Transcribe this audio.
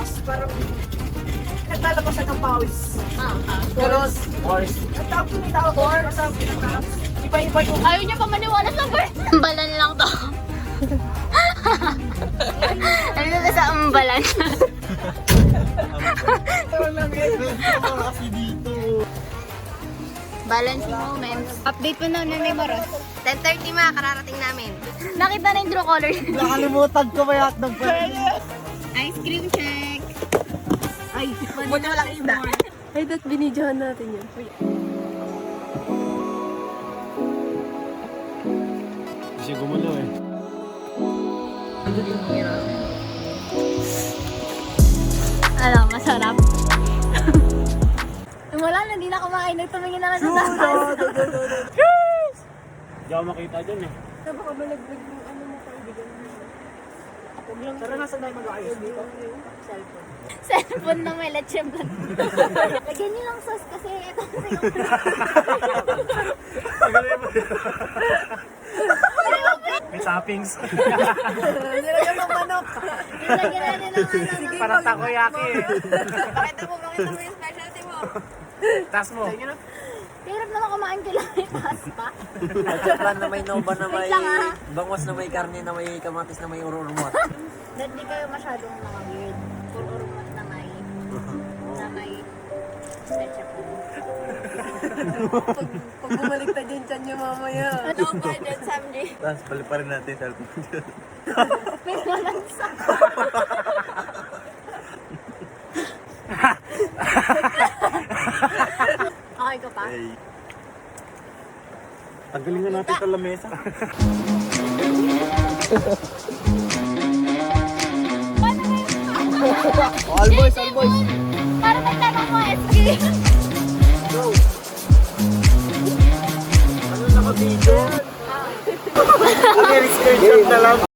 Tapos parang naglalabasan ng pawis. Ganon. Horse. Ang tawag ko may tawag ko. Iba-iba yung... Ayaw niya pa maniwala sa bird. Ambalan lang to. Ano na sa ambalan? Kasi dito. Balance moments. Update mo na Nanay Maros. 10:30 ma, kararating namin. Nakita na yung true color. Nakalimutan ko ba yung hotdog pa? Ice cream check. Ay, buti walang isda. Ay, dat binidyohan natin yun. Kasi gumalaw eh. Ano, masarap. Wala na, hindi na kumain. Nagtumingin na lang sa taas. Hindi ako makita dyan eh. Baka malaglag yung ano mo kaibigan mo. Tara na, saan tayo mag-ayos dito? Cellphone na may leche blan. Lagyan niyo lang sauce kasi ito kasi May toppings. Nilagyan ng manok. lagyan natin ng ano. Parang takoyaki eh. Pakita mo yung specialty mo. Tas mo. Hirap naman kumain ko lang may pasta. Plan na may noba na may Wait lang, ah. bangos na may karne na may kamatis na may ururumot. Dahil di kayo masyadong mga weird. Puro-urumot na may leche blan. Pag bumalik tayo dyan dyan yung mamaya. Ano ba dyan, Samji? Tapos paliparin natin sa cellphone dyan. May walang sa. Okay ka pa? Tanggalin na natin ito lamesa. Paano ba yun? All boys, all boys. Para nagtanong mo, SK. Ano naka-video? Ang screenshot na lang.